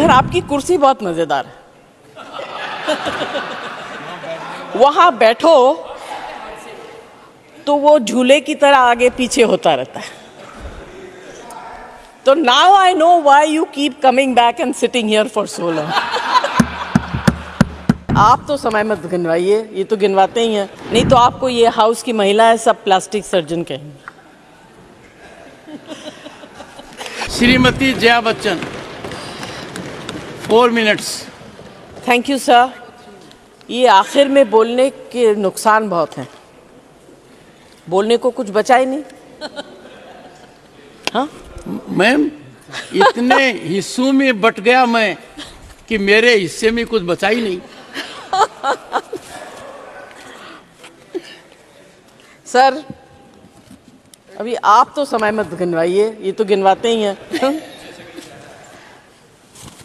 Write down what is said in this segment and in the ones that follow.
Sir आपकी कुर्सी बहुत मजेदार है। वहां बैठो तो वो झूले की तरह आगे पीछे होता रहता है। तो now I know why you keep coming back and sitting here for so long. आप तो समय मत गिनवाइए, ये तो गिनवाते ही हैं, नहीं तो आपको ये हाउस की महिलाएं सब प्लास्टिक सर्जन कहेंगे। Shrimati Jaya Bachchan, 4 minutes. Thank you sir. ये आखिर में बोलने के नुकसान बहुत हैं, बोलने को कुछ बचा ही नहीं। हाँ मैम, इतने हिस्सों में बट गया मैं कि मेरे हिस्से में कुछ बचा ही नहीं। सर अभी आप तो समय मत गिनवाइए, ये तो गिनवाते ही हैं।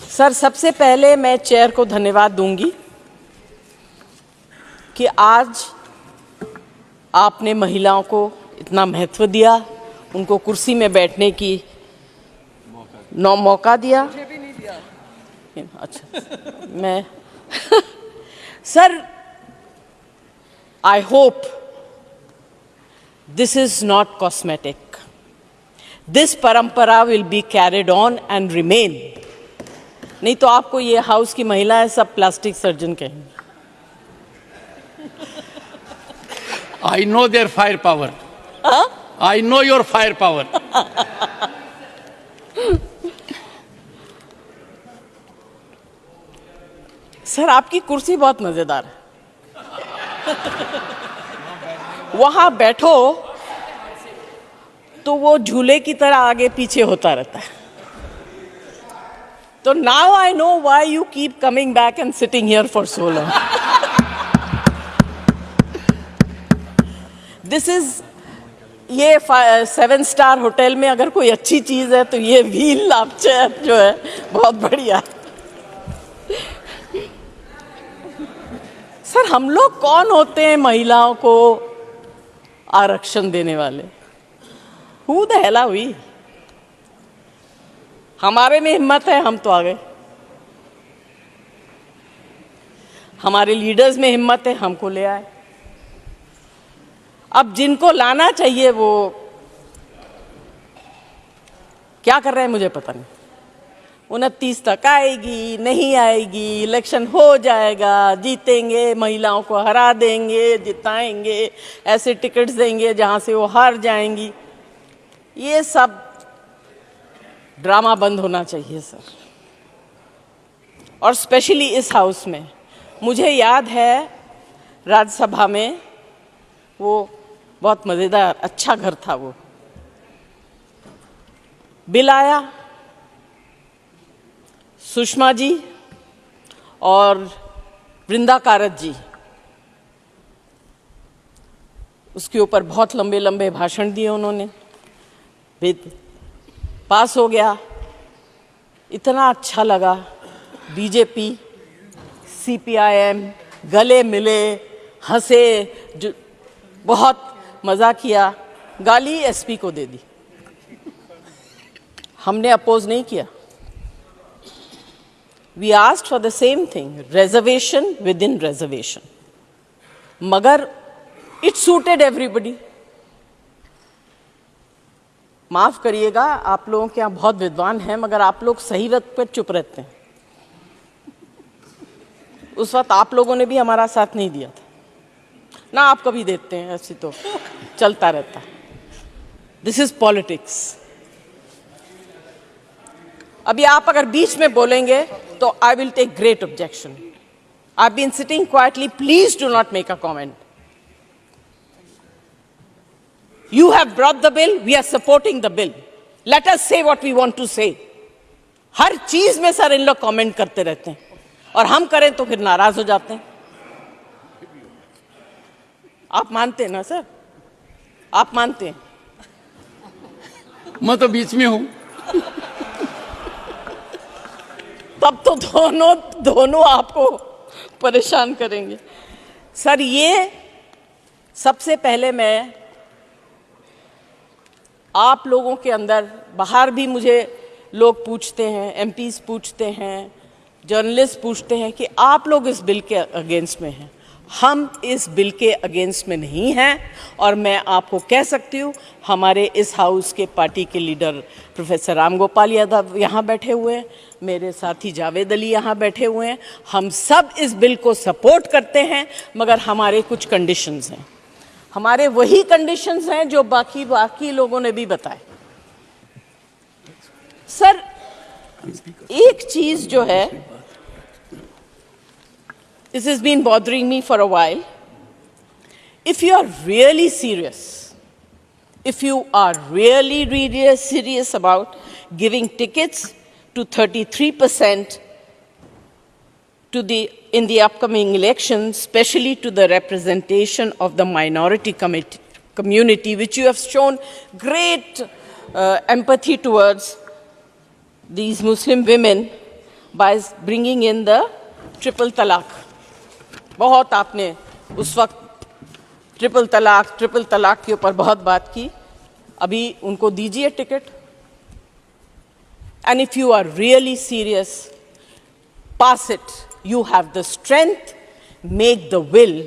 सर सबसे पहले मैं चेयर को धन्यवाद दूंगी कि आज आपने महिलाओं को इतना महत्व दिया, उनको कुर्सी में बैठने की मौका दिया। मुझे भी नहीं दिया। अच्छा मैं sir I hope this is not cosmetic, this परंपरा will be carried on and remain, नहीं तो आपको ये हाउस की महिलाएं सब प्लास्टिक सर्जन कहेंगे। I know their firepower. I know your firepower. Sir आपकी कुर्सी बहुत मजेदार है। वहां बैठो तो वो झूले की तरह आगे पीछे होता रहता है। तो now I know why you keep coming back and sitting here for so long. This is ये 7 स्टार होटल में अगर कोई अच्छी चीज है तो ये व्हील लाभ चेयर जो है बहुत बढ़िया। सर हम लोग कौन होते हैं महिलाओं को आरक्षण देने वाले? Who the hell are we? हमारे में हिम्मत है हम तो आ गए, हमारे लीडर्स में हिम्मत है हमको ले आए। अब जिनको लाना चाहिए वो क्या कर रहे हैं मुझे पता नहीं। 29 तक आएगी नहीं आएगी, इलेक्शन हो जाएगा, जीतेंगे, महिलाओं को हरा देंगे, जिताएंगे, ऐसे टिकट्स देंगे जहां से वो हार जाएंगी। ये सब ड्रामा बंद होना चाहिए सर। और स्पेशली इस हाउस में मुझे याद है राज्यसभा में वो बहुत मजेदार अच्छा घर था, वो बिल आया, सुषमा जी और वृंदा कारत जी उसके ऊपर बहुत लंबे लंबे भाषण दिए उन्होंने, बिल पास हो गया। इतना अच्छा लगा, बीजेपी सीपीआईएम गले मिले, हंसे, जो बहुत मजा किया, गाली एसपी को दे दी। हमने अपोज नहीं किया। We asked for the same thing, reservation within reservation, मगर इट सूटेड एवरीबडी। माफ करिएगा, आप लोगों के यहाँ बहुत विद्वान हैं मगर आप लोग सही वक्त पर चुप रहते हैं। उस वक्त आप लोगों ने भी हमारा साथ नहीं दिया था ना, आप कभी देते हैं, ऐसे तो चलता रहता है। This is politics. अभी आप अगर बीच में बोलेंगे तो I will take great objection. I been sitting quietly, please do not make a comment. You have brought the bill, we are supporting the bill. Let us say what we want to say. हर चीज में sir इन लोग comment करते रहते हैं और हम करें तो फिर नाराज हो जाते हैं। आप मानते हैं ना सर? आप मानते हैं? मैं तो बीच में हूं। तब तो दोनों आपको परेशान करेंगे। सर ये सबसे पहले मैं आप लोगों के अंदर, बाहर भी मुझे लोग पूछते हैं, एमपीज पूछते हैं, जर्नलिस्ट पूछते हैं कि आप लोग इस बिल के अगेंस्ट में हैं। हम इस बिल के अगेंस्ट में नहीं हैं, और मैं आपको कह सकती हूँ हमारे इस हाउस के पार्टी के लीडर प्रोफेसर राम गोपाल यादव यहाँ बैठे हुए हैं, मेरे साथी जावेद अली यहाँ बैठे हुए हैं, हम सब इस बिल को सपोर्ट करते हैं, मगर हमारे कुछ कंडीशंस हैं। हमारे वही कंडीशंस हैं जो बाकी लोगों ने भी बताए। सर, एक चीज जो है, this has been bothering me for a while. If you are really serious, if you are really serious about giving tickets to 33% in the upcoming elections, especially to the representation of the minority community, which you have shown great empathy towards these Muslim women by bringing in the triple talaq. बहुत आपने उस वक्त triple तलाक के ऊपर बहुत बात की। अभी उनको दीजिए ticket. And if you are really serious, pass it. You have the strength, make the will,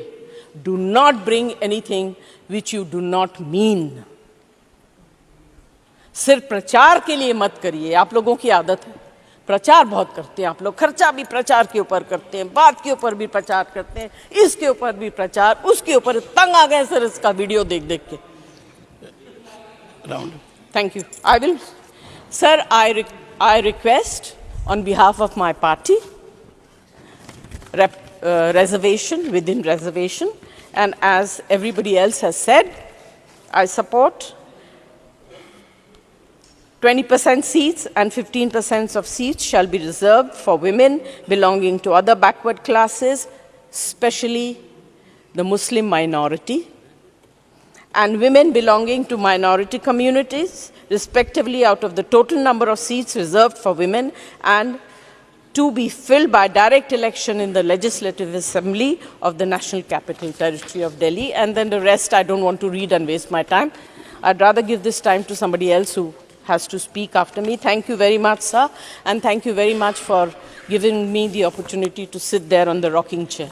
do not bring anything which you do not mean. सिर्फ प्रचार के लिए मत करिए। आप लोगों की आदत है, प्रचार बहुत करते हैं आप लोग, खर्चा भी प्रचार के ऊपर करते हैं, बात के ऊपर भी प्रचार करते हैं, इसके ऊपर भी प्रचार, उसके ऊपर। तंग आ गए सर इसका वीडियो देख देख के। Thank you. I will sir, I request on behalf of my party reservation within reservation, and as everybody else has said, I support 20% seats and 15% of seats shall be reserved for women belonging to other backward classes, especially the Muslim minority, and women belonging to minority communities, respectively, out of the total number of seats reserved for women, and to be filled by direct election in the Legislative Assembly of the National Capital Territory of Delhi. And then the rest I don't want to read and waste my time. I'd rather give this time to somebody else who has to speak after me. Thank you very much, sir, and thank you very much for giving me the opportunity to sit there on the rocking chair.